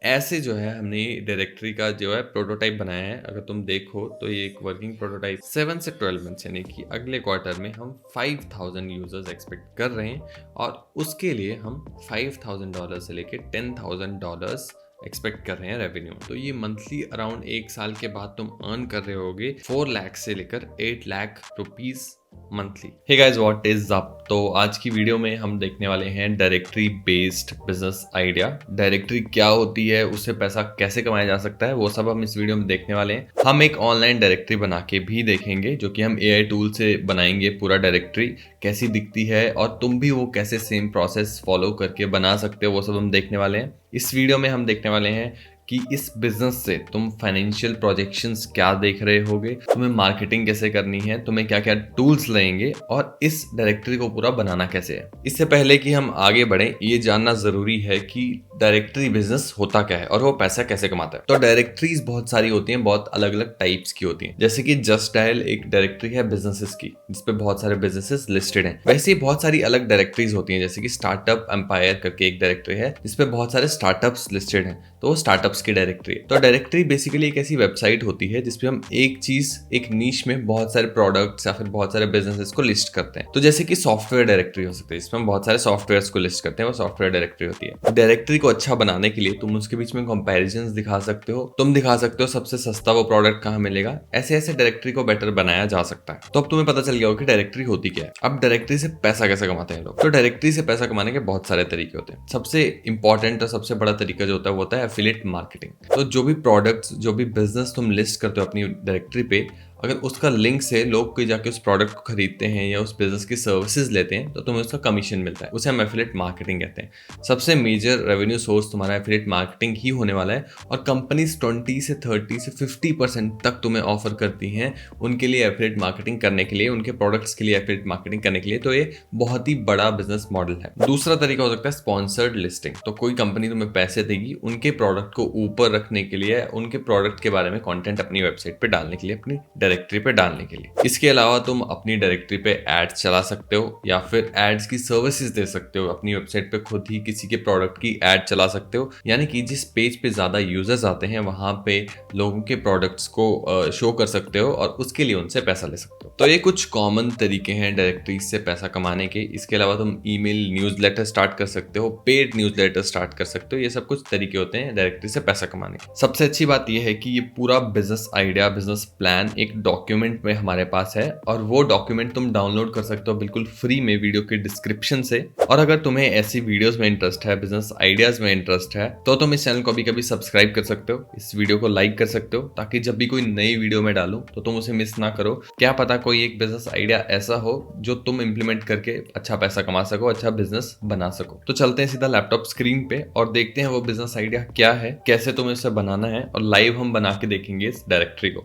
ऐसे जो है हमने डायरेक्टरी का जो है प्रोटोटाइप बनाया है। अगर तुम देखो तो ये एक वर्किंग प्रोटोटाइप 7 से 12 मंथ्स यानी कि अगले क्वार्टर में हम 5000 यूजर्स एक्सपेक्ट कर रहे हैं और उसके लिए हम $5000 से लेके $10,000 एक्सपेक्ट कर रहे हैं रेवेन्यू। तो ये मंथली अराउंड 1 साल के बाद तुम अर्न कर रहे होगे 4 लाख से लेकर 8 lakh rupees monthly. Hey guys, what is up? तो आज की वीडियो में हम देखने वाले हैं directory based business idea. Directory क्या होती है, उससे पैसा कैसे कमाया जा सकता है, वो सब हम इस वीडियो में देखने वाले हैं। हम एक ऑनलाइन डायरेक्टरी बना के भी देखेंगे जो कि हम एआई टूल से बनाएंगे। पूरा डायरेक्टरी कैसी दिखती है और तुम भी वो कैसे सेम प्रोसेस फॉलो करके बना सकते हो, वो सब हम देखने वाले हैं। इस वीडियो में हम देखने वाले हैं कि इस बिजनेस से तुम फाइनेंशियल प्रोजेक्शंस क्या देख रहे होगे, तुम्हें मार्केटिंग कैसे करनी है, तुम्हें क्या क्या टूल्स लगेंगे और इस डायरेक्टरी को पूरा बनाना कैसे है। इससे पहले कि हम आगे बढ़ें, ये जानना जरूरी है कि डायरेक्टरी बिजनेस होता क्या है और वो पैसा कैसे कमाता है। तो डायरेक्टरीज बहुत सारी होती हैं, बहुत अलग अलग टाइप्स की होती हैं। जैसे कि जस्ट डायल एक डायरेक्टरी है बिजनेसेस की, जिसपे बहुत सारे बिजनेसेस लिस्टेड हैं। वैसे ही बहुत सारी अलग डायरेक्टरीज होती हैं, जैसे कि स्टार्टअप एम्पायर करके एक डायरेक्टरी है जिसपे बहुत सारे स्टार्टअप्स लिस्टेड हैं, तो वो स्टार्टअप्स की डायरेक्टरी है। तो डायरेक्टरी बेसिकली एक ऐसी वेबसाइट होती है जिसपे हम एक चीज, एक नीश में बहुत सारे प्रोडक्ट्स या फिर बहुत सारे बिजनेसेस को लिस्ट करते हैं। तो जैसे कि सॉफ्टवेयर डायरेक्टरी हो सकती है, जिसमें हम बहुत सारे सॉफ्टवेयर को लिस्ट करते हैं, वो सॉफ्टवेयर डायरेक्टरी होती है। डायरेक्टरी को अच्छा बनाने के लिए तुम उसके बीच में कंपैरिजंस दिखा सकते हो, तुम दिखा सकते हो सबसे सस्ता वो प्रोडक्ट कहाँ मिलेगा। ऐसे ऐसे डायरेक्टरी को बेटर बनाया जा सकता है। तो अब तुम्हें पता चल गया होगा कि डायरेक्टरी होती क्या है। अब डायरेक्टरी से पैसा कैसे कमाते हैं लोग। तो डायरेक्टरी से पैसा कमाने के बहुत सारे तरीके होते हैं। सबसे इंपॉर्टेंट और सबसे बड़ा तरीका जो होता है वो होता है एफिलिएट मार्केटिंग। तो जो भी प्रोडक्ट्स, जो भी बिजनेस तुम लिस्ट करते हो अपनी डायरेक्टरी पे, अगर उसका लिंक से लोग कोई जाके उस प्रोडक्ट को खरीदते हैं या उस बिजनेस की सर्विसेज लेते हैं तो तुम्हें उसका कमीशन मिलता है। उसे हम एफिलिएट मार्केटिंग कहते हैं। सबसे मेजर रेवेन्यू सोर्स तुम्हारा एफिलिएट मार्केटिंग ही होने वाला है और कंपनीज 20 से 30 से 50% तक तुम्हें ऑफर करती हैं उनके लिए एफिलिएट मार्केटिंग करने के लिए, उनके प्रोडक्ट्स के लिए एफिलिएट मार्केटिंग करने के लिए। तो ये बहुत ही बड़ा बिजनेस मॉडल है। दूसरा तरीका हो सकता है स्पॉन्सर्ड लिस्टिंग। तो कोई कंपनी तुम्हें पैसे देगी उनके प्रोडक्ट को ऊपर रखने के लिए, उनके प्रोडक्ट के बारे में कंटेंट अपनी वेबसाइट पे डालने के लिए, अपनी डायरेक्टरी पे डालने के लिए। इसके अलावा तुम अपनी डायरेक्टरी पे एड्स चला सकते हो या फिर एड्स की सर्विसेज दे सकते हो। अपनी वेबसाइट पे खुद ही किसी के प्रोडक्ट की एड चला सकते हो, यानी कि जिस पेज पे ज्यादा यूजर्स आते हैं वहां पे लोगों के प्रोडक्ट्स को शो कर सकते हो और उसके लिए उनसे पैसा ले सकते हो। तो ये कुछ कॉमन तरीके हैं डायरेक्टरी से पैसा कमाने के। इसके अलावा तुम ईमेल न्यूज़लेटर स्टार्ट कर सकते हो, पेड न्यूज़लेटर स्टार्ट कर सकते हो। ये सब कुछ तरीके होते हैं डायरेक्टरी से पैसा कमाने के। सबसे अच्छी बात यह है कि ये पूरा बिजनेस आइडिया, बिजनेस प्लान एक डॉक्यूमेंट में हमारे पास है और वो डॉक्यूमेंट तुम डाउनलोड कर सकते हो बिल्कुल फ्री में वीडियो के डिस्क्रिप्शन से। और अगर तुम्हें ऐसी वीडियोस में इंटरेस्ट है, बिजनेस आइडियाज में इंटरेस्ट है, तो तुम इस चैनल को कभी सब्सक्राइब कर सकते हो, इस वीडियो को लाइक कर सकते हो, ताकि जब भी कोई नई वीडियो में डालूं तो तुम उसे मिस ना करो। क्या पता कोई एक बिजनेस आइडिया ऐसा हो जो तुम इंप्लीमेंट करके अच्छा पैसा कमा सको, अच्छा बिजनेस बना सको। तो चलते हैं सीधा लैपटॉप स्क्रीन पे और देखते हैं वो बिजनेस आइडिया क्या है, कैसे तुम्हें इसे बनाना है और लाइव हम बना के देखेंगे इस डायरेक्टरी को।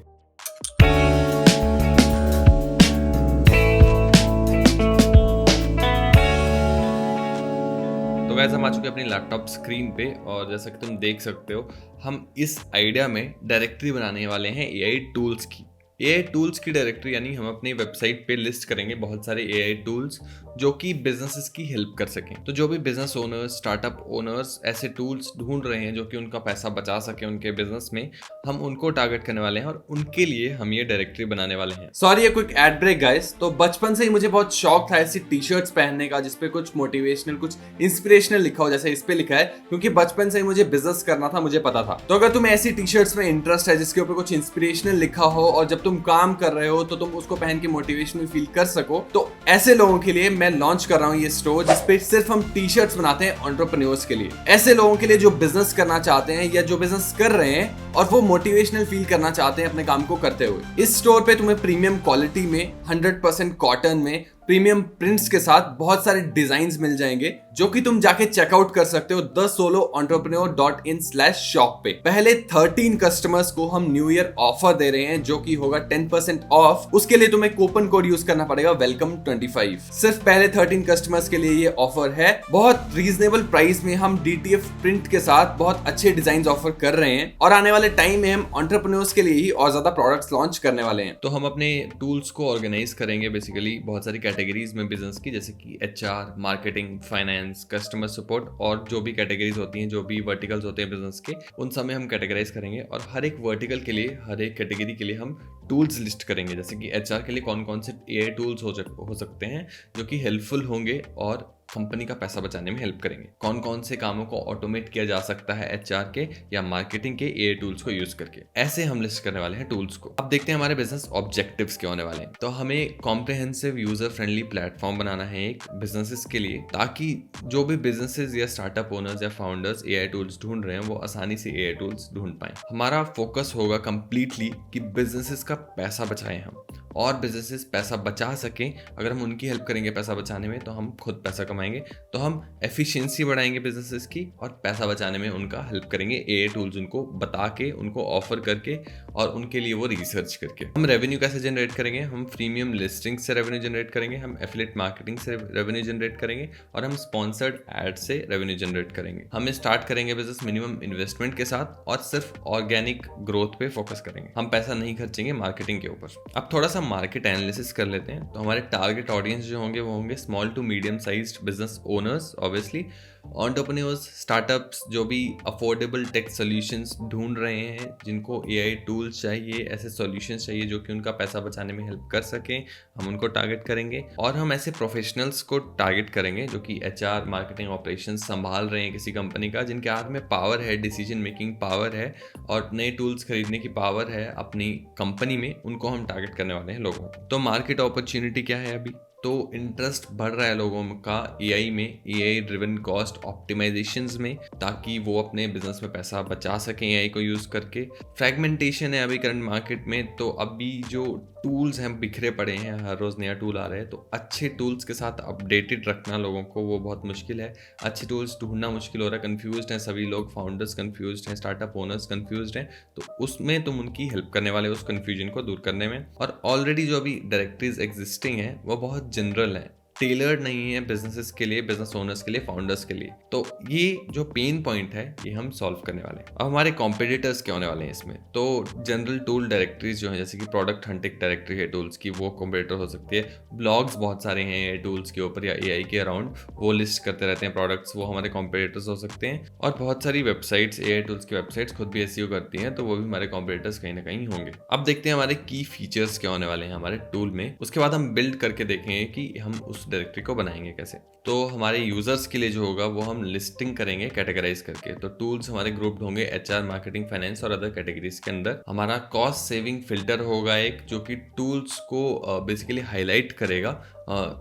तो वैसे हम आ चुके हैं अपनी लैपटॉप स्क्रीन पे और जैसा कि तुम देख सकते हो हम इस आइडिया में डायरेक्टरी बनाने वाले हैं एआई टूल्स की। एआई टूल्स की डायरेक्टरी, यानी हम अपनी वेबसाइट पे लिस्ट करेंगे बहुत सारे एआई टूल्स जो कि बिजनेसेस की हेल्प कर सकें। तो जो भी बिजनेस ओनर्स, स्टार्टअप ओनर्स ऐसे टूल्स ढूंढ रहे हैं जो कि उनका पैसा बचा सके उनके बिजनेस में, हम उनको टारगेट करने वाले हैं और उनके लिए हम ये डायरेक्टरी बनाने वाले हैं। सॉरी, ये क्विक एड ब्रेक गाइस। तो बचपन से ही मुझे बहुत शौक था ऐसी टी शर्ट्स पहनने का जिसपे कुछ मोटिवेशनल, कुछ इंस्पिरेशनल लिखा हो, जैसे इस पे लिखा है, क्योंकि बचपन से ही मुझे बिजनेस करना था, मुझे पता था। तो अगर तुम्हें ऐसी टी शर्ट्स में इंटरेस्ट है जिसके ऊपर कुछ इंस्पिरेशनल लिखा हो और जब तुम काम कर रहे हो तो तुम उसको पहन के मोटिवेशनल फील कर सको, तो ऐसे लोगों के लिए मैं लॉन्च कर रहा हूँ ये स्टोर जिसपे सिर्फ हम टी शर्ट्स बनाते हैं एंटरप्रेन्योर्स के लिए। ऐसे लोगों के लिए जो बिजनेस करना चाहते हैं या जो बिजनेस कर रहे हैं और वो मोटिवेशनल फील करना चाहते हैं अपने काम को करते हुए। इस स्टोर पे तुम्हें प्रीमियम क्वालिटी में 100% कॉटन में प्रीमियम प्रिंट्स के साथ बहुत सारे डिजाइन्स मिल जाएंगे जो कि तुम जाके चेकआउट कर सकते हो thesoloentrepreneur.in/shop पे। पहले 13 कस्टमर्स को हम न्यू ईयर ऑफर दे रहे हैं जो कि होगा 10% ऑफ। उसके लिए तुम्हें कूपन कोड यूज करना पड़ेगा वेलकम25। सिर्फ पहले 13 कस्टमर्स के लिए ये ऑफर है। बहुत रीजनेबल प्राइस में हम DTF प्रिंट के साथ बहुत अच्छे डिजाइन ऑफर कर रहे हैं और आने वाले टाइम में हम एंटरप्रेन्योर्स के लिए ही और ज्यादा प्रोडक्ट्स लॉन्च करने वाले हैं। तो हम अपने टूल्स को ऑर्गेनाइज करेंगे बेसिकली बहुत सारी कैटेगरीज में बिजनेस की, जैसे कि HR, marketing, finance, customer support और जो भी कैटेगरीज होती हैं, जो भी वर्टिकल्स होते हैं बिजनेस के, उन सब में हम कैटेगराइज करेंगे। और हर एक वर्टिकल के लिए, हर एक कैटेगरी के लिए हम टूल्स लिस्ट करेंगे। जैसे कि HR के लिए कौन कौन से AI टूल्स हो सकते हैं जो कि हेल्पफुल होंगे और कंपनी का पैसा बचाने में हेल्प करेंगे। कौन कौन से कामों को ऑटोमेट किया जा सकता है HR के या मार्केटिंग के AI टूल्स को यूज करके। ऐसे हम लिस्ट करने वाले हैं टूल्स को। अब देखते हैं हमारे बिजनेस ऑब्जेक्टिव्स क्या होने वाले हैं। तो हमें कॉम्प्रिहेंसिव यूजर फ्रेंडली प्लेटफॉर्म बनाना है एक बिजनेसेस के लिए, ताकि जो भी बिजनेसेस या स्टार्टअप ओनर्स या फाउंडर्स AI टूल्स ढूंढ रहे हैं वो आसानी से AI टूल्स ढूंढ पाए। हमारा फोकस होगा कंप्लीटली कि बिजनेसेस का पैसा बचाएं हम, और बिजनेसेस पैसा बचा सकें। अगर हम उनकी हेल्प करेंगे पैसा बचाने में तो हम खुद पैसा कमाएंगे। तो हम एफिशिएंसी बढ़ाएंगे बिजनेसेस की और पैसा बचाने में उनका हेल्प करेंगे AI टूल्स उनको बता के, उनको ऑफर करके और उनके लिए वो रिसर्च करके। हम रेवेन्यू कैसे जनरेट करेंगे? हम प्रीमियम लिस्टिंग से रेवेन्यू जनरेट करेंगे, हम एफिलिएट मार्केटिंग से रेवेन्यू जनरेट करेंगे और हम स्पॉन्सर्ड एड से रेवेन्यू जनरेट करेंगे। हम स्टार्ट करेंगे बिजनेस मिनिमम इन्वेस्टमेंट के साथ और सिर्फ ऑर्गेनिक ग्रोथ पे फोकस करेंगे। हम पैसा नहीं खर्चेंगे मार्केटिंग के ऊपर। अब थोड़ा सा मार्केट एनालिसिस कर लेते हैं। तो हमारे टारगेट ऑडियंस जो होंगे वो होंगे small to medium sized business owners, obviously entrepreneurs, startups जो भी अफोर्डेबल टेक सॉल्यूशंस ढूंढ रहे हैं, जिनको AI टूल्स चाहिए, ऐसे सॉल्यूशंस चाहिए जो कि उनका पैसा बचाने में हेल्प कर सकें, हम उनको टारगेट करेंगे। और हम ऐसे प्रोफेशनल्स को टारगेट करेंगे जो कि HR, मार्केटिंग, ऑपरेशंस संभाल रहे हैं किसी कंपनी का, जिनके हाथ में पावर है, डिसीजन मेकिंग पावर है और नए टूल्स खरीदने की पावर है अपनी कंपनी में, उनको हम टारगेट करने वाले हैं लोगों को। तो मार्केट अपॉर्चुनिटी क्या है अभी? तो इंटरेस्ट बढ़ रहा है लोगों का AI में, AI ड्रिवन कॉस्ट ऑप्टिमाइजेशंस में, ताकि वो अपने बिजनेस में पैसा बचा सकें AI को यूज़ करके। फ्रैगमेंटेशन है अभी करंट मार्केट में, तो अभी जो टूल्स हैं बिखरे पड़े हैं, हर रोज़ नया टूल आ रहा है, तो अच्छे टूल्स के साथ अपडेटेड रखना लोगों को वो बहुत मुश्किल है। अच्छे टूल्स ढूंढना मुश्किल हो रहा है, कन्फ्यूज्ड हैं सभी लोग, फाउंडर्स कन्फ्यूज्ड हैं, स्टार्टअप ओनर्स कन्फ्यूज्ड हैं। तो उसमें तुम उनकी हेल्प करने वाले हो उस कन्फ्यूजन को दूर करने में। और ऑलरेडी जो अभी डायरेक्टरीज एग्जिस्टिंग हैं वो बहुत जनरल है, टेलर्ड नहीं है बिजनेसेस के लिए, बिजनेस ओनर्स के लिए, फाउंडर्स के लिए। तो ये जो पेन पॉइंट है ये हम सॉल्व करने वाले हैं। अब हमारे कॉम्पिटिटर्स क्या होने वाले हैं इसमें? तो जनरल टूल डायरेक्टरीज जो है, जैसे कि प्रोडक्ट हंटिंग डायरेक्टरी है टूल्स की, वो कॉम्पिटिटर हो सकती है। ब्लॉग्स बहुत सारे हैं AI टूल्स के ऊपर या AI के अराउंड, वो लिस्ट करते रहते हैं प्रोडक्ट्स, वो हमारे कॉम्पिटिटर्स हो सकते हैं। और बहुत सारी वेबसाइट्स, AI टूल्स की वेबसाइट्स खुद भी SEO करती हैं, तो वो भी हमारे कॉम्पिटिटर्स कहीं ना कहीं होंगे। अब देखते हैं हमारे की फीचर्स क्या होने वाले हैं हमारे टूल में। उसके बाद हम बिल्ड करके देखेंगे कि हम उस डायरेक्टरी को बनाएंगे कैसे। तो हमारे यूजर्स के लिए जो होगा वो हम लिस्टिंग करेंगे कैटेगराइज करके। तो टूल्स हमारे ग्रुप्ड होंगे HR, मार्केटिंग, फाइनेंस और अदर कैटेगरीज के अंदर। हमारा कॉस्ट सेविंग फिल्टर होगा एक, जो कि टूल्स को बेसिकली हाईलाइट करेगा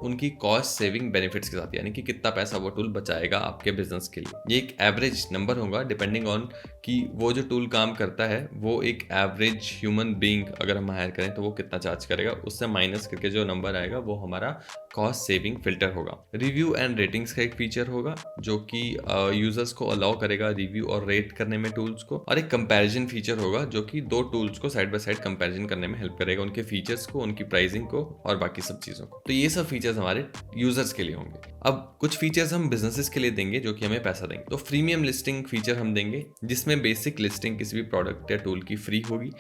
उनकी कॉस्ट सेविंग बेनिफिट्स के साथ, यानी कि कितना पैसा वो टूल बचाएगा आपके बिजनेस के लिए। ये एक एवरेज नंबर होगा डिपेंडिंग ऑन कि वो जो टूल काम करता है वो एक एवरेज ह्यूमन बीइंग अगर हम हायर करें तो वो कितना चार्ज करेगा, उससे माइनस करके जो नंबर आएगा वो हमारा कॉस्ट सेविंग फिल्टर होगा। रिव्यू एंड रेटिंग्स का एक फीचर होगा जो कि यूजर्स को अलाउ करेगा रिव्यू और रेट करने में टूल्स को। और एक कंपैरिजन फीचर होगा जो कि दो टूल्स को साइड बाय साइड कंपैरिजन करने में हेल्प करेगा, उनके फीचर्स को, उनकी प्राइसिंग को और बाकी सब चीज़ों को। तो ये सब फीचर्स हमारे यूजर्स के लिए होंगे। अब कुछ फीचर्स हम बिजनेसेस के लिए देंगे जो कि हमें पैसा देंगे। तो प्रीमियम लिस्टिंग फीचर हम देंगे जिसमें बेसिक लिस्टिंग किसी भी प्रोडक्ट या टूल की फ्री होगी,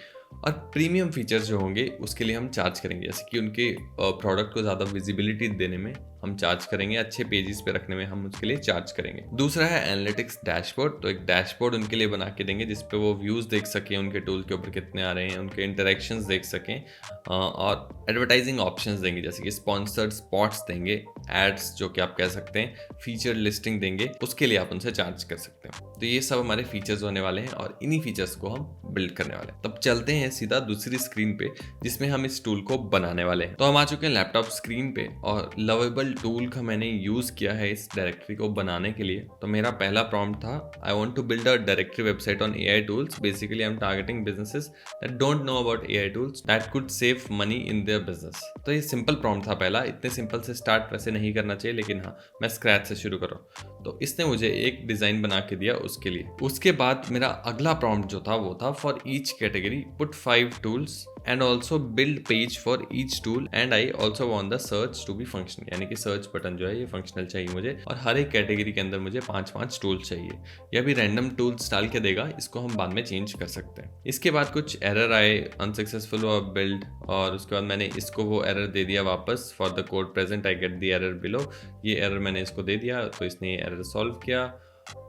और प्रीमियम फीचर्स जो होंगे उसके लिए हम चार्ज करेंगे, जैसे कि उनके प्रोडक्ट को ज़्यादा विजिबिलिटी देने में हम चार्ज करेंगे, अच्छे पेजेस पे रखने में हम उसके लिए चार्ज करेंगे। दूसरा है एनालिटिक्स डैशबोर्ड। तो एक डैशबोर्ड उनके लिए बना के देंगे जिसपे वो व्यूज़ देख सकें, उनके टूल के ऊपर कितने आ रहे हैं, उनके इंटरेक्शंस देख सकें, और एडवर्टाइजिंग ऑप्शंस देंगे जैसे कि स्पॉन्सर्ड स्पॉट्स देंगे, एड्स जो कि आप कह सकते हैं, फीचर लिस्टिंग देंगे, उसके लिए आप उनसे चार्ज कर सकते हैं। तो ये सब हमारे फीचर्स होने वाले हैं और इन्हीं फीचर्स को हम बिल्ड करने वाले हैं। तब चलते हैं सीधा दूसरी स्क्रीन पे जिसमें हम इस टूल को बनाने वाले हैं। तो हम आ चुके हैं लैपटॉप स्क्रीन पे और लवेबल टूल का मैंने यूज किया है इस डायरेक्टरी को बनाने के लिए। तो मेरा पहला प्रॉम्प्ट था, I want to build a directory website on AI tools. Basically I am targeting businesses that don't know about AI tools that could save money in their business. तो ये सिंपल प्रॉम्प्ट था पहला। इतने simple से start वैसे नहीं करना चाहिए, लेकिन हाँ मैं स्क्रैच से शुरू कर रहा हूँ। तो इसने मुझे एक डिजाइन बना के दिया उसके लिए। उसके बाद मेरा अगला प्रॉम्प्ट जो था वो था, for each category put 5 tools and also build page for each tool and I also want the search to be functional, यानी कि सर्च बटन जो है ये फंक्शनल चाहिए मुझे, और हर एक कैटेगरी के अंदर मुझे 5-5 टूल्स चाहिए। यह भी रैंडम टूल्स डाल के देगा, इसको हम बाद में चेंज कर सकते हैं। इसके बाद कुछ एरर आए, अनसक्सेसफुल हुआ बिल्ड, और उसके बाद मैंने इसको वो एरर दे दिया वापस, for the code present I get the error below, ये एरर मैंने इसको दे दिया, तो इसने ये एरर सॉल्व किया।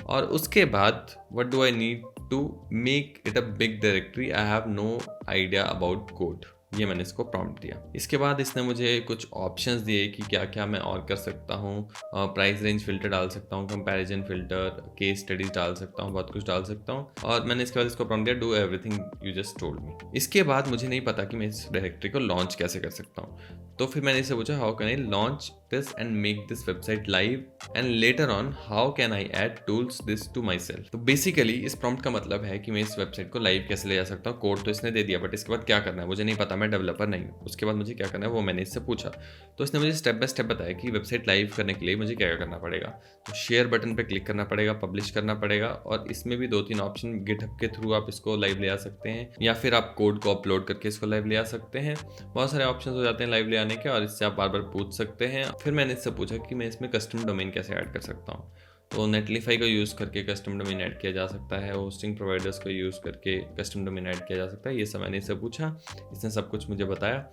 और उसके बाद what do I need to make it a big directory, I have no idea about code, ये मैंने इसको प्रॉम्प्ट दिया। इसके बाद इसने मुझे कुछ ऑप्शंस दिए कि क्या क्या मैं और कर सकता हूँ, प्राइस रेंज फिल्टर डाल सकता हूँ, कंपैरिजन फिल्टर, केस स्टडीज डाल सकता हूँ, बहुत कुछ डाल सकता हूँ, और मैंने इसके बाद इसको प्रॉम्प्ट दिया do everything you just told me. इसके बाद मुझे नहीं पता कि मैं इस डायरेक्टरी को लॉन्च कैसे कर सकता हूँ, तो फिर मैंने इससे पूछा how can I launch this and make this website live and later on how can I add tools this to myself. तो बेसिकली इस प्रॉम्प्ट का मतलब है कि मैं इस वेबसाइट को लाइव कैसे ले जा सकता हूँ। कोड तो इसने दे दिया, बट इसके बाद क्या करना है मुझे नहीं पता, मैं डेवलपर नहीं हूँ। उसके बाद मुझे क्या करना है वो मैंने इससे पूछा, तो इसने मुझे स्टेप बाय स्टेप बताया कि वेबसाइट लाइव करने के लिए मुझे क्या क्या करना पड़ेगा। तो शेयर बटन पे क्लिक करना पड़ेगा, पब्लिश करना पड़ेगा, और इसमें भी 2-3 ऑप्शन, गिटहब के थ्रू आप इसको लाइव ले आ सकते हैं, या फिर आप कोड को अपलोड करके इसको लाइव ले आ सकते हैं। बहुत सारे ऑप्शन हो जाते हैं लाइव ले आने के, और इससे आप बार बार पूछ सकते हैं। फिर मैंने इससे पूछा कि मैं इसमें कस्टम डोमेन कैसे ऐड कर सकता हूँ, तो नेटलीफाई को यूज़ करके कस्टम डोमेन ऐड किया जा सकता है, होस्टिंग प्रोवाइडर्स को यूज़ करके कस्टम डोमेन ऐड किया जा सकता है। ये सब मैंने इससे पूछा, इसने सब कुछ मुझे बताया।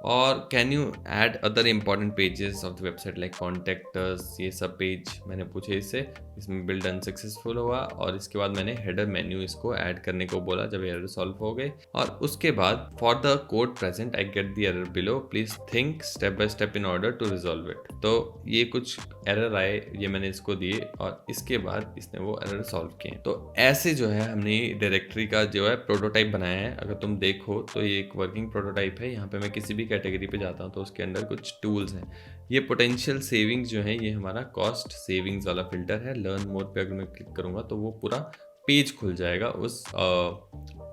और can you add other important pages of the website like contractors, ये सब पेज मैंने पूछे इससे। इसमें बिल्ड अनसक्सेसफुल हुआ, और इसके बाद मैंने हेडर मेन्यू इसको ऐड करने को बोला जब एरर सॉल्व हो गए। और उसके बाद for the code present I get the error below, please think step by step in order to resolve it. तो ये कुछ एरर आए, ये मैंने इसको दिए, और इसके बाद इसने वो एरर सॉल्व किए। तो ऐसे जो है हमने डायरेक्टरी का जो है प्रोटोटाइप बनाया है। अगर तुम देखो तो ये एक वर्किंग प्रोटोटाइप है। यहाँ पे मैं किसी भी कैटेगरी पे जाता हूँ तो उसके अंदर कुछ टूल्स हैं। ये पोटेंशियल सेविंग्स जो है, ये हमारा कॉस्ट सेविंग्स वाला फिल्टर है। लर्न मोर पे अगर मैं क्लिक करूँगा तो वो पूरा पेज खुल जाएगा उस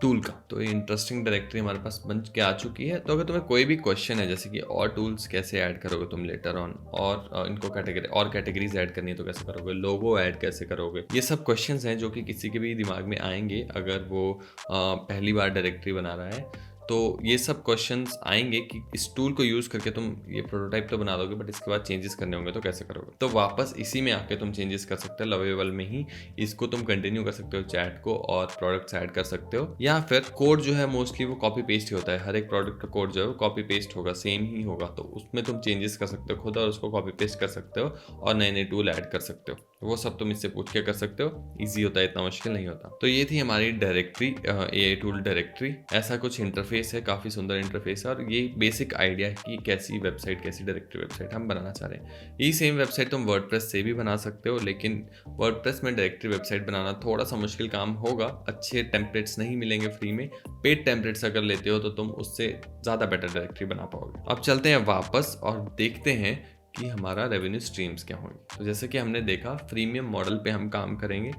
टूल का। तो ये इंटरेस्टिंग डायरेक्टरी हमारे पास बन के आ चुकी है। तो अगर तुम्हें कोई भी क्वेश्चन है, जैसे कि और टूल्स कैसे ऐड करोगे तुम लेटर ऑन, और इनको कैटेगरीज ऐड करनी है तो कैसे करोगे, लोगो ऐड कैसे करोगे, ये सब क्वेश्चंस हैं जो कि किसी के भी दिमाग में आएंगे अगर वो पहली बार डायरेक्टरी बना रहा है। तो ये सब क्वेश्चंस आएंगे कि इस टूल को यूज़ करके तुम ये प्रोटोटाइप तो बना दोगे, बट इसके बाद चेंजेस करने होंगे तो कैसे करोगे। तो वापस इसी में आके तुम चेंजेस कर सकते हो, लवेबल में ही इसको तुम कंटिन्यू कर सकते हो, चैट को, और प्रोडक्ट्स ऐड कर सकते हो। या फिर कोड जो है मोस्टली वो कॉपी पेस्ट ही होता है, हर एक प्रोडक्ट का कोड जो है वो कॉपी पेस्ट होगा, सेम ही होगा। तो उसमें तुम चेंजेस कर सकते हो खुद, और उसको कॉपी पेस्ट कर सकते हो, और नए नए टूल ऐड कर सकते हो। वो सब तुम इससे पूछ के कर सकते हो। ईजी होता है, इतना मुश्किल नहीं होता। तो ये थी हमारी डायरेक्टरी, AI टूल डायरेक्टरी। ऐसा कुछ इंटरफेस है, काफ़ी सुंदर इंटरफेस है, और ये बेसिक आइडिया है कि कैसी वेबसाइट, कैसी डायरेक्टरी वेबसाइट हम बनाना चाह रहे हैं। यही सेम वेबसाइट तुम वर्डप्रेस से भी बना सकते हो, लेकिन वर्डप्रेस में डायरेक्टरी वेबसाइट बनाना थोड़ा सा मुश्किल काम होगा। अच्छे टेम्पलेट्स नहीं मिलेंगे फ्री में। पेड टेम्पलेट्स अगर लेते हो तो तुम उससे ज़्यादा बेटर डायरेक्टरी बना पाओगे। अब चलते हैं वापस और देखते हैं कि हमारा रेवेन्यू स्ट्रीम्स क्या होंगे। तो जैसे कि हमने देखा, फ्रीमियम मॉडल पे हम काम करेंगे,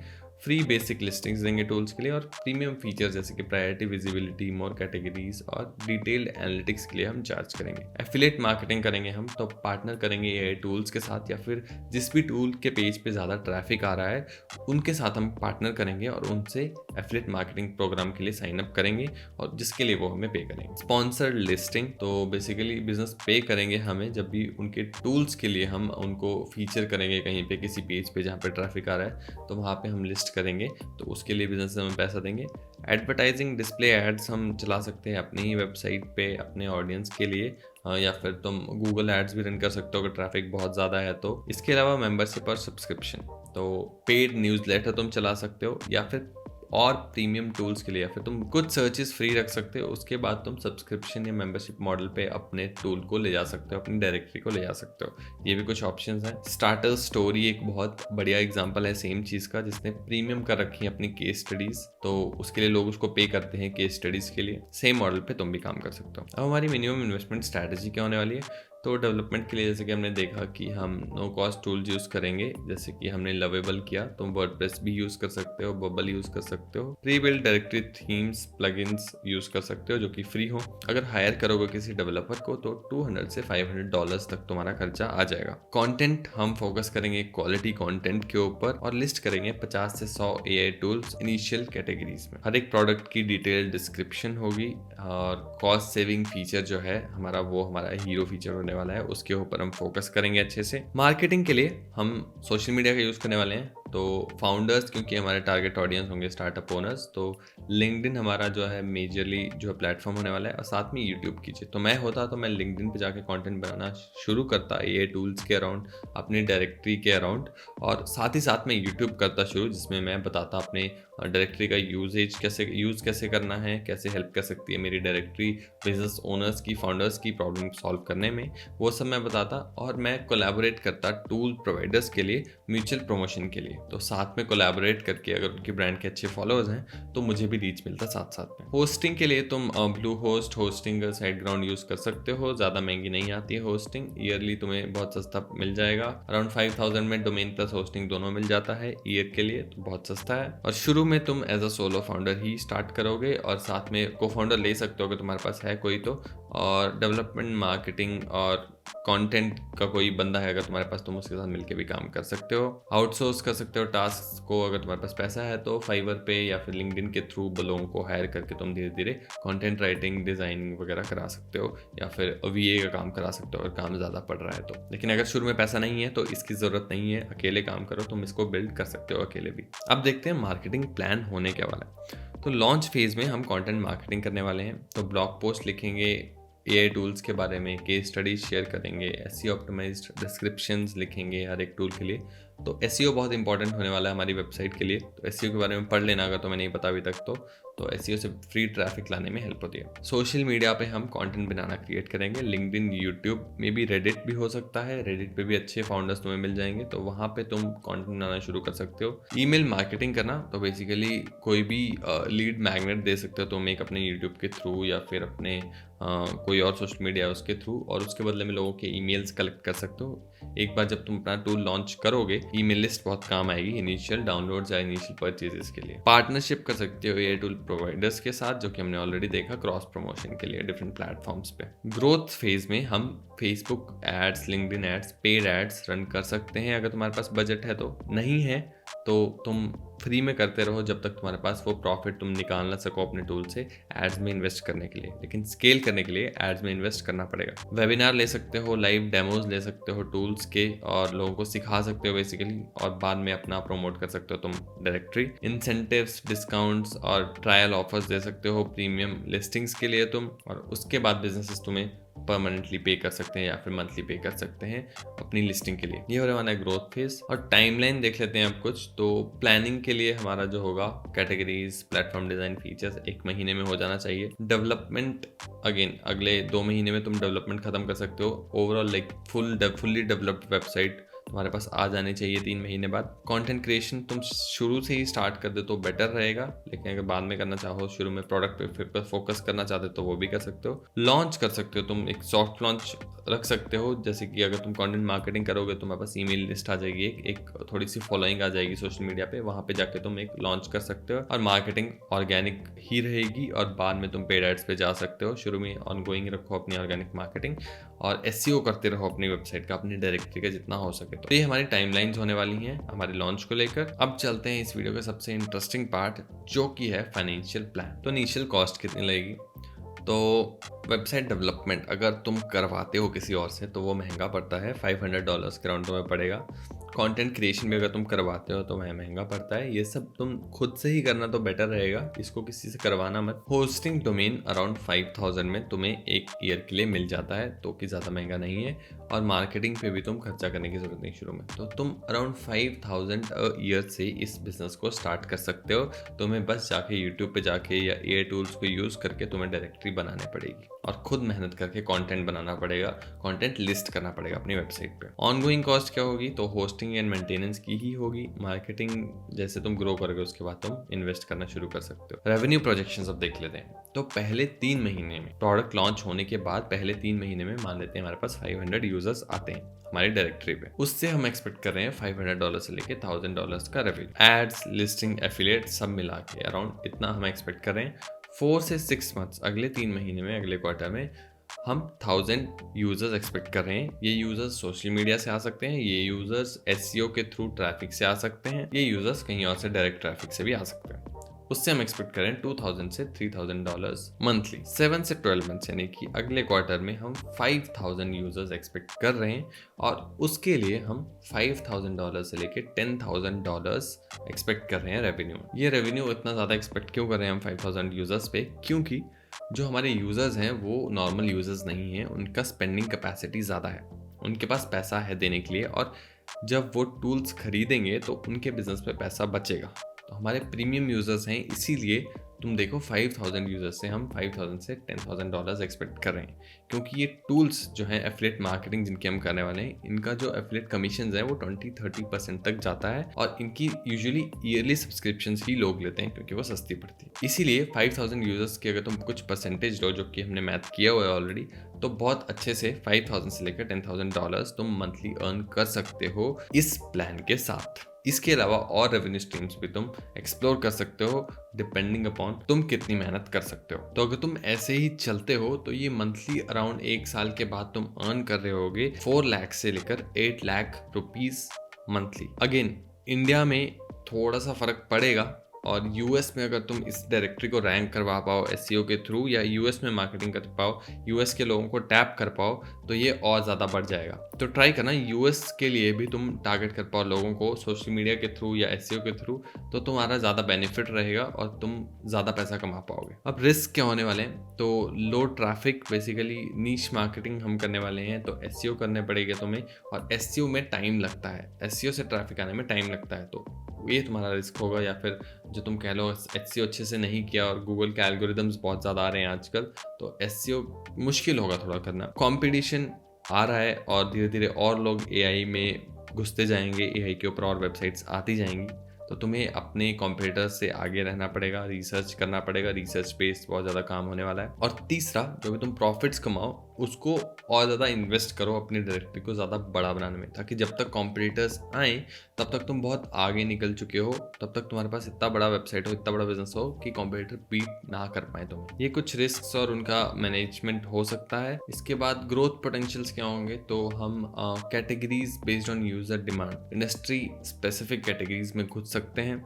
फ्री बेसिक लिस्टिंग्स देंगे टूल्स के लिए, और प्रीमियम फीचर्स जैसे कि प्रायोरिटी, विजिबिलिटी, मोर कैटेगरीज और डिटेल्ड एनालिटिक्स के लिए हम चार्ज करेंगे। एफिलिएट मार्केटिंग करेंगे हम, तो पार्टनर करेंगे AI टूल्स के साथ, या फिर जिस भी टूल के पेज पे ज़्यादा ट्रैफिक आ रहा है उनके साथ हम पार्टनर करेंगे और उनसे एफिलिएट मार्केटिंग प्रोग्राम के लिए साइन अप करेंगे, और जिसके लिए वो हमें पे करेंगे। स्पॉन्सर्ड लिस्टिंग, तो बेसिकली बिजनेस पे करेंगे हमें जब भी उनके टूल्स के लिए हम उनको फीचर करेंगे कहीं पे, किसी पेज पे जहाँ पे ट्रैफिक आ रहा है, तो वहाँ पे हम लिस्ट करेंगे, तो उसके लिए बिजनेस हमें पैसा देंगे। एडवर्टाइजिंग, डिस्प्ले एड्स हम चला सकते हैं अपनी ही वेबसाइट पे अपने ऑडियंस के लिए, या फिर तुम गूगल एड्स भी रन कर सकते हो अगर ट्रैफिक बहुत ज़्यादा है तो। इसके अलावा मेंबरशिप और सब्सक्रिप्शन, तो पेड न्यूज़लेटर तुम चला सकते हो, या फिर और प्रीमियम टूल्स के लिए, या फिर तुम कुछ सर्चेस फ्री रख सकते हो, उसके बाद तुम सब्सक्रिप्शन या मेंबरशिप मॉडल पे अपने टूल को ले जा सकते हो, अपनी डायरेक्टरी को ले जा सकते हो। ये भी कुछ ऑप्शंस हैं। स्टार्टर स्टोरी एक बहुत बढ़िया एग्जांपल है सेम चीज़ का, जिसने प्रीमियम कर रखी है अपनी केस स्टडीज़, तो उसके लिए लोग उसको पे करते हैं केस स्टडीज़ के लिए। सेम मॉडल पे तुम भी काम कर सकते हो। अब हमारी मिनिमम इन्वेस्टमेंट स्ट्रैटेजी क्या होने वाली है, तो डेवलपमेंट के लिए जैसे कि हमने देखा कि हम नो कॉस्ट टूल्स यूज़ करेंगे, जैसे कि हमने लवेबल किया। तुम वर्डप्रेस भी यूज़ कर सकते हो, बबल यूज़ कर सकते हो, pre built directory themes plugins use कर सकते हो जो कि फ्री हो। अगर हायर करोगे किसी डेवलपर को तो $200 से $500 तक तुम्हारा खर्चा आ जाएगा। कंटेंट हम फोकस करेंगे क्वालिटी कंटेंट के ऊपर और लिस्ट करेंगे 50 से 100 AI टूल्स इनिशियल कैटेगरीज में। हर एक प्रोडक्ट की डिटेल डिस्क्रिप्शन होगी और कॉस्ट सेविंग फीचर जो है हमारा, वो हमारा हीरो फीचर होने वाला है, उसके ऊपर हम फोकस करेंगे अच्छे से। मार्केटिंग के लिए हम सोशल मीडिया का यूज़ करने वाले हैं। तो फाउंडर्स, क्योंकि हमारे टारगेट ऑडियंस होंगे स्टार्टअप ओनर्स, तो लिंक्डइन हमारा जो है मेजरली जो है प्लेटफॉर्म होने वाला है, और साथ में यूट्यूब कीजिए। तो मैं होता तो मैं लिंक्डइन पे जाके कंटेंट बनाना शुरू करता AI टूल्स के अराउंड, अपनी डायरेक्टरी के अराउंड, और साथ ही साथ में यूट्यूब करता शुरू, जिसमें मैं बताता अपने डायरेक्टरी का यूज़ कैसे करना है, कैसे हेल्प कर सकती है मेरी डायरेक्टरी बिजनेस ओनर्स की, फाउंडर्स की प्रॉब्लम सॉल्व करने में, वो सब मैं बताता। और मैं कोलैबोरेट करता टूल प्रोवाइडर्स के लिए म्यूचुअल प्रमोशन के लिए। तो साथ में कोलैबोरेट करके अगर उनकी ब्रांड के अच्छे फॉलोअर्स हैं तो मुझे भी रीच मिलता साथ में। होस्टिंग के लिए तुम blue host hosting site ground use कर सकते हो, ज़्यादा महंगी नहीं आती है होस्टिंग, ईयरली तुम्हें बहुत सस्ता मिल जाएगा। अराउंड 5000 में डोमेन प्लस होस्टिंग दोनों मिल जाता है ईयर के लिए, तो बहुत सस्ता है। और शुरू में तुम एज अ सोलो फाउंडर ही स्टार्ट करोगे, और साथ में को फाउंडर ले सकते हो अगर तुम्हारे पास है कोई तो, और डेवलपमेंट मार्केटिंग और कंटेंट का कोई बंदा है अगर तुम्हारे पास, तुम उसके साथ मिलकर भी काम कर सकते हो। आउटसोर्स कर सकते हो टास्क को, अगर तुम्हारे पास पैसा है तो फाइवर पे या फिर लिंक्डइन के थ्रू लोगों को हायर करके तुम धीरे धीरे कंटेंट राइटिंग, डिजाइनिंग वगैरह करा सकते हो, या फिर VA का काम करा सकते हो अगर काम ज़्यादा पड़ रहा है तो। लेकिन अगर शुरू में पैसा नहीं है तो इसकी ज़रूरत नहीं है, अकेले काम करो, तुम इसको बिल्ड कर सकते हो अकेले भी। अब देखते हैं मार्केटिंग प्लान होने क्या वाला है। तो लॉन्च फेज में हम कंटेंट मार्केटिंग करने वाले हैं। तो ब्लॉग पोस्ट लिखेंगे AI टूल्स के बारे में, केस स्टडीज शेयर करेंगे, SEO ऑप्टिमाइज्ड डिस्क्रिप्शंस लिखेंगे हर एक टूल के लिए। तो SEO बहुत इंपॉर्टेंट होने वाला है हमारी वेबसाइट के लिए। तो SEO के बारे में पढ़ लेना अगर तुम्हें नहीं पता अभी तक तो SEO से फ्री ट्रैफिक लाने में हेल्प होती है। सोशल मीडिया पे हम कंटेंट बनाना क्रिएट करेंगे, लिंक्डइन, यूट्यूब में भी, रेडिट भी हो सकता है, रेडिट पे भी अच्छे फाउंडर्स तुम्हें मिल जाएंगे, तो वहाँ पे तुम कंटेंट बनाना शुरू कर सकते हो। ईमेल मार्केटिंग करना, तो बेसिकली कोई भी लीड मैग्नेट दे सकते हो तुम एक अपने यूट्यूब के थ्रू या फिर अपने कोई और सोशल मीडिया उसके थ्रू, और उसके बदले में लोगों के ईमेल्स कलेक्ट कर सकते हो। एक बार जब तुम अपना टूल लॉन्च करोगे, ईमेल लिस्ट बहुत काम आएगी इनिशियल डाउनलोड्स या इनिशियल परचेजेस के लिए। पार्टनरशिप कर सकते हो ये टूल प्रोवाइडर्स के साथ, जो कि हमने ऑलरेडी देखा क्रॉस प्रमोशन के लिए डिफरेंट प्लेटफॉर्म्स पे। ग्रोथ फेज में हम Facebook ads, LinkedIn ads, paid ads run कर सकते हैं अगर तुम्हारे पास बजट है तो। नहीं है तो तुम फ्री में करते रहो जब तक तुम्हारे पास वो प्रॉफिट तुम निकाल ना सको अपने टूल से एड्स में इन्वेस्ट करने के लिए। लेकिन स्केल करने के लिए एड्स में इन्वेस्ट करना पड़ेगा। वेबिनार ले सकते हो, लाइव डेमोज ले सकते हो टूल्स के, और लोगों को सिखा सकते हो बेसिकली, और बाद में अपना प्रमोट कर सकते हो तुम डायरेक्टरी। इंसेंटिव्स, डिस्काउंट्स और ट्रायल ऑफर्स दे सकते हो प्रीमियम लिस्टिंग्स के लिए तुम, और उसके बाद बिजनेसेस तुम्हें परमानेंटली पे कर सकते हैं या फिर मंथली पे कर सकते हैं अपनी लिस्टिंग के लिए। ये हो रहा है ग्रोथ फेज। और टाइमलाइन देख लेते हैं अब कुछ। तो प्लानिंग के लिए हमारा जो होगा, कैटेगरीज, प्लेटफॉर्म डिजाइन, फीचर्स 1 महीने में हो जाना चाहिए। डेवलपमेंट अगेन अगले 2 महीने में तुम डेवलपमेंट खत्म कर सकते हो। Overall like fully developed website तुम्हारे पास आ जानी चाहिए 3 महीने बाद। कंटेंट क्रिएशन तुम शुरू से ही स्टार्ट कर दे तो बेटर रहेगा, लेकिन अगर बाद में करना चाहो, शुरू में प्रोडक्ट पे फोकस करना चाहते हो तो वो भी कर सकते हो। लॉन्च कर सकते हो तुम, एक सॉफ्ट लॉन्च रख सकते हो, जैसे कि अगर तुम कंटेंट मार्केटिंग करोगे तो तुम्हारे पास ईमेल लिस्ट आ जाएगी, एक थोड़ी सी फॉलोइंग आ जाएगी सोशल मीडिया पे, वहाँ पे जाके तुम एक लॉन्च कर सकते हो। और मार्केटिंग ऑर्गेनिक ही रहेगी, और बाद में तुम पेड एड्स पे जा सकते हो। शुरू में ऑनगोइंग रखो अपनी ऑर्गेनिक मार्केटिंग, और SEO करते रहो अपनी वेबसाइट का, अपनी डायरेक्टरी का जितना हो सके। तो ये हमारी टाइमलाइंस होने वाली हैं हमारे लॉन्च को लेकर। अब चलते हैं इस वीडियो का सबसे इंटरेस्टिंग पार्ट, जो कि है फाइनेंशियल प्लान। तो इनिशियल कॉस्ट कितनी लगेगी? तो वेबसाइट डेवलपमेंट अगर तुम करवाते हो किसी और से तो वो महंगा पड़ता है, $500 के राउंड तुम्हें पड़ेगा। कंटेंट क्रिएशन भी अगर तुम करवाते हो तो वह महंगा पड़ता है। ये सब तुम खुद से ही करना तो बेटर रहेगा, इसको किसी से करवाना मत। होस्टिंग डोमेन अराउंड 5000 में तुम्हें 1 ईयर के लिए मिल जाता है, तो कि ज़्यादा महंगा नहीं है। और मार्केटिंग पे भी तुम खर्चा करने की जरूरत नहीं शुरू में। तो तुम अराउंड 5000 अ ईयर से इस बिजनेस को स्टार्ट कर सकते हो। तुम्हें बस जाके यूट्यूब पे जाके या एआई टूल्स को यूज करके तुम्हें डायरेक्टरी बनानी पड़ेगी और खुद मेहनत करके कंटेंट बनाना पड़ेगा, कंटेंट लिस्ट करना पड़ेगा अपनी वेबसाइट पे। ऑनगोइंग कॉस्ट क्या होगी? तो होस्टिंग एंड मेंटेनेंस की ही होगी। मार्केटिंग जैसे तुम ग्रो करोगे उसके बाद तुम इन्वेस्ट करना शुरू कर सकते हो। रेवेन्यू प्रोजेक्शंस अब देख लेते हैं। तो पहले 3 महीने में, प्रोडक्ट लॉन्च होने के बाद पहले 3 महीने में मान लेते हैं हमारे पास 500 यूजर्स आते हैं हमारी डायरेक्टरी पे। उससे हम एक्सपेक्ट कर रहे हैं $500 से लेके $1000 का रेवेन्यू। एड्स, लिस्टिंग, एफिलिएट सब मिला के अराउंड इतना हम एक्सपेक्ट कर रहे हैं। 4 से 6 मंथ्स, अगले 3 महीने में, अगले क्वार्टर में हम 1000 यूजर्स एक्सपेक्ट कर रहे हैं। ये यूजर्स सोशल मीडिया से आ सकते हैं, ये यूजर्स एसईओ के थ्रू ट्रैफिक से आ सकते हैं, ये यूजर्स कहीं और से डायरेक्ट ट्रैफिक से भी आ सकते हैं। उससे हम एक्सपेक्ट करें $2000 से $3000 मंथली। 7 से 12 मंथ्स यानी कि अगले क्वार्टर में हम 5000 यूजर्स एक्सपेक्ट कर रहे हैं और उसके लिए हम $5000 से लेके $10,000 एक्सपेक्ट कर रहे हैं रेवेन्यू। ये रेवेन्यू इतना ज़्यादा एक्सपेक्ट क्यों कर रहे हैं हम 5000 यूजर्स पे? क्योंकि जो हमारे यूजर्स हैं वो नॉर्मल यूजर्स नहीं हैं, उनका स्पेंडिंग कैपेसिटी ज़्यादा है, उनके पास पैसा है देने के लिए, और जब वो टूल्स खरीदेंगे तो उनके बिजनेस पे पैसा बचेगा। तो हमारे प्रीमियम यूजर्स हैं, इसीलिए तुम देखो 5000 यूजर्स से हम 5000 से $10,000 एक्सपेक्ट कर रहे हैं। क्योंकि ये टूल्स जो हैं एफिलिएट मार्केटिंग जिनके हम करने वाले हैं, इनका जो एफिलिएट कमीशन है वो 20-30% तक जाता है और इनकी यूजुअली ईयरली सब्सक्रिप्शन ही लोग लेते हैं क्योंकि वो सस्ती पड़ती है। इसीलिए 5000 यूजर्स की अगर तुम कुछ परसेंटेज लो, जो कि हमने मैथ किया हुआ है ऑलरेडी, तो बहुत अच्छे से 5000 से लेकर $10,000 तुम मंथली अर्न कर सकते हो इस प्लान के साथ। इसके अलावा और रेवेन्यू स्ट्रीम्स भी तुम एक्सप्लोर कर सकते हो डिपेंडिंग अपॉन तुम कितनी मेहनत कर सकते हो। तो अगर तुम ऐसे ही चलते हो तो ये मंथली अराउंड 1 साल के बाद तुम अर्न कर रहे होगे 4 लाख से लेकर 8 lakh rupees monthly. Again India में थोड़ा सा फर्क पड़ेगा और यूएस में अगर तुम इस डायरेक्टरी को रैंक करवा पाओ एसईओ के थ्रू या यूएस में मार्केटिंग कर पाओ, यूएस के लोगों को टैप कर पाओ, तो ये और ज़्यादा बढ़ जाएगा। तो ट्राई करना यूएस के लिए भी तुम टारगेट कर पाओ लोगों को सोशल मीडिया के थ्रू या एसईओ के थ्रू, तो तुम्हारा ज़्यादा बेनिफिट रहेगा और तुम ज़्यादा पैसा कमा पाओगे। अब रिस्क क्या होने वाले हैं? तो लो ट्रैफिक, बेसिकली नीश मार्केटिंग हम करने वाले हैं, तो एसईओ करने पड़ेगा तुम्हें, और एसईओ में टाइम लगता है, एसईओ से ट्रैफिक आने में टाइम लगता है, तो ये तुम्हारा रिस्क होगा। या फिर जो तुम कह लो एसईओ अच्छे से नहीं किया और गूगल के एल्गोरिदम्स बहुत ज़्यादा आ रहे हैं आजकल, तो एसईओ मुश्किल होगा थोड़ा करना। कंपटीशन आ रहा है और धीरे धीरे और लोग एआई में घुसते जाएंगे, एआई के ऊपर और वेबसाइट्स आती जाएंगी, तो तुम्हें अपने कॉम्पिटिटर से आगे रहना पड़ेगा, रिसर्च करना पड़ेगा, रिसर्च बेस्ड बहुत ज़्यादा काम होने वाला है। और तीसरा, जो भी तुम प्रॉफिट्स कमाओ उसको और ज़्यादा इन्वेस्ट करो अपनी डायरेक्टरी को ज़्यादा बड़ा बनाने में, ताकि जब तक कॉम्पिटिटर्स आएँ तब तक तुम बहुत आगे निकल चुके हो, तब तक तुम्हारे पास इतना बड़ा वेबसाइट हो, इतना बड़ा बिजनेस हो कि कॉम्पिटिटर बीट ना कर पाए तुम्हें। ये कुछ रिस्क और उनका मैनेजमेंट हो सकता है। इसके बाद ग्रोथ पोटेंशियल्स क्या होंगे? तो हम categories based on user demand, industry specific categories में घुस सकते हैं।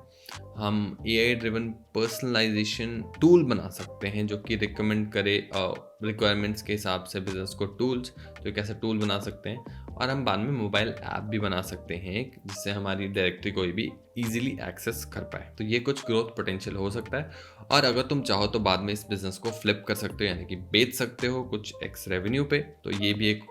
हम एआई ड्रिवन पर्सनलाइजेशन टूल बना सकते हैं जो कि रिकमेंड करे रिक्वायरमेंट्स के हिसाब से बिजनेस को टूल्स, तो एक ऐसा टूल बना सकते हैं। और हम बाद में मोबाइल ऐप भी बना सकते हैं जिससे हमारी डायरेक्टरी कोई भी इजीली एक्सेस कर पाए। तो ये कुछ ग्रोथ पोटेंशियल हो सकता है। और अगर तुम चाहो तो बाद में इस बिजनेस को फ्लिप कर सकते हो, यानी कि बेच सकते हो कुछ एक्स रेवेन्यू पे, तो ये भी एक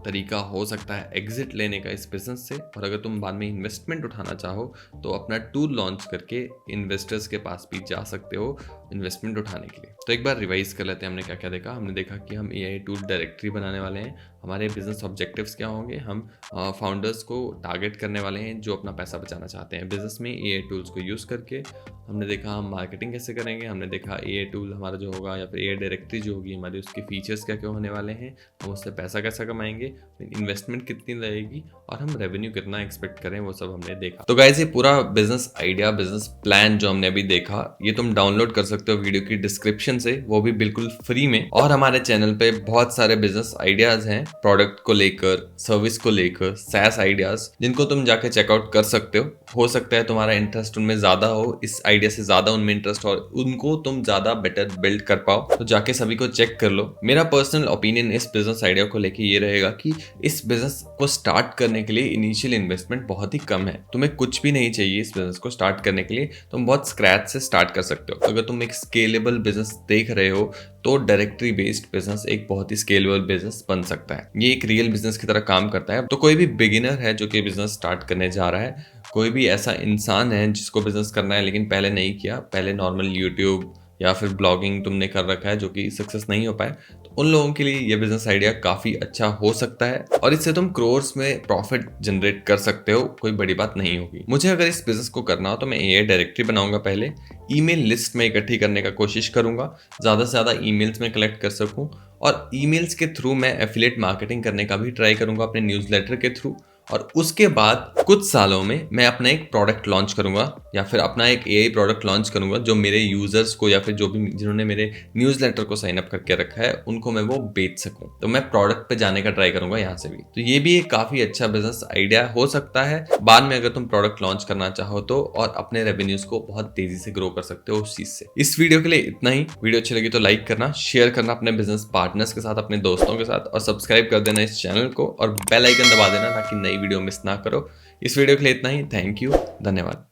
तरीका हो सकता है एग्जिट लेने का इस बिजनेस से। और अगर तुम बाद में इन्वेस्टमेंट उठाना चाहो तो अपना टूल लॉन्च करके इन्वेस्टर्स के पास भी जा सकते हो इन्वेस्टमेंट उठाने के लिए। तो एक बार रिवाइज कर लेते हैं हमने क्या क्या देखा। हमने देखा कि हम एआई टूल डायरेक्टरी बनाने वाले हैं, हमारे बिजनेस ऑब्जेक्टिव्स क्या होंगे, हम फाउंडर्स को टारगेट करने वाले हैं जो अपना पैसा बचाना चाहते हैं बिजनेस में एआई टूल्स को यूज़ करके। हमने देखा हम मार्केटिंग कैसे करेंगे, हमने देखा एआई टूल हमारा जो होगा या फिर एआई डायरेक्टरी जो होगी हमारी, उसके फीचर्स क्या क्या होने वाले हैं, हम उससे पैसा कैसा कमाएंगे, इन्वेस्टमेंट कितनी रहेगी और हम रेवेन्यू कितना एक्सपेक्ट करें, वो सब हमने देखा। तो गाइस ये पूरा बिजनेस आइडिया, बिजनेस प्लान जो हमने अभी देखा, ये तुम डाउनलोड कर सकते हो वीडियो की डिस्क्रिप्शन से, वो भी बिल्कुल फ्री में। और हमारे चैनल पे बहुत सारे बिजनेस आइडियाज हैं प्रोडक्ट को लेकर, सर्विस को लेकर, सैस आइडियाज, जिनको तुम जाके चेकआउट कर सकते हो सकता है तुम्हारा इंटरेस्ट उनमें ज्यादा हो, इस आइडिया से ज्यादा उनमें इंटरेस्ट हो, उनको तुम ज्यादा बेटर बिल्ड कर पाओ, तो जाके सभी को चेक कर लो। मेरा पर्सनल ओपिनियन इस बिजनेस आइडिया को लेके ये रहेगा कि इस बिजनेस को स्टार्ट करने के लिए इनिशियल इन्वेस्टमेंट बहुत ही कम है। तुम्हें कुछ भी नहीं चाहिए इस बिजनेस को स्टार्ट करने के लिए, तुम बहुत स्क्रैच से स्टार्ट कर सकते हो। अगर तुम एक स्केलेबल बिजनेस देख रहे हो तो डायरेक्टरी बेस्ड बिजनेस एक बहुत ही स्केलेबल बिजनेस बन सकता है। ये एक रियल बिजनेस की तरह काम करता है। तो कोई भी बिगिनर है जो कि बिजनेस स्टार्ट करने जा रहा है, कोई भी ऐसा इंसान है जिसको बिजनेस करना है लेकिन पहले नहीं किया, पहले नॉर्मल यूट्यूब या फिर ब्लॉगिंग तुमने कर रखा है जो कि सक्सेस नहीं हो पाए, तो उन लोगों के लिए ये बिजनेस आइडिया काफी अच्छा हो सकता है और इससे तुम क्रोर्स में प्रॉफिट जनरेट कर सकते हो। कोई बड़ी बात नहीं होगी। मुझे अगर इस बिजनेस को करना हो तो मैं एआई डायरेक्टरी बनाऊंगा, पहले ईमेल लिस्ट में इकट्ठी करने का कोशिश करूंगा, ज्यादा से ज्यादा ईमेल्स में कलेक्ट कर सकूं, और ईमेल्स के थ्रू मैं एफिलिएट मार्केटिंग करने का भी ट्राई करूंगा अपने न्यूज़लेटर के थ्रू। और उसके बाद कुछ सालों में मैं अपना एक प्रोडक्ट लॉन्च करूंगा या फिर अपना एक एआई प्रोडक्ट लॉन्च करूंगा जो मेरे यूजर्स को या फिर जो भी जिन्होंने मेरे न्यूज़लेटर को साइन अप करके रखा है उनको मैं वो बेच सकूं। तो मैं प्रोडक्ट पे जाने का ट्राई करूंगा यहाँ से भी। तो ये भी एक काफी अच्छा बिजनेस आइडिया हो सकता है बाद में, अगर तुम प्रोडक्ट लॉन्च करना चाहो तो, और अपने रेवेन्यूज को बहुत तेजी से ग्रो कर सकते हो उस चीज से। इस वीडियो के लिए इतना ही। वीडियो अच्छी लगी तो लाइक करना, शेयर करना अपने बिजनेस पार्टनर्स के साथ, अपने दोस्तों के साथ, और सब्सक्राइब कर देना इस चैनल को और बेल आइकन दबा देना ताकि नई वीडियो मिस ना करो। इस वीडियो के लिए इतना ही। थैंक यू, धन्यवाद।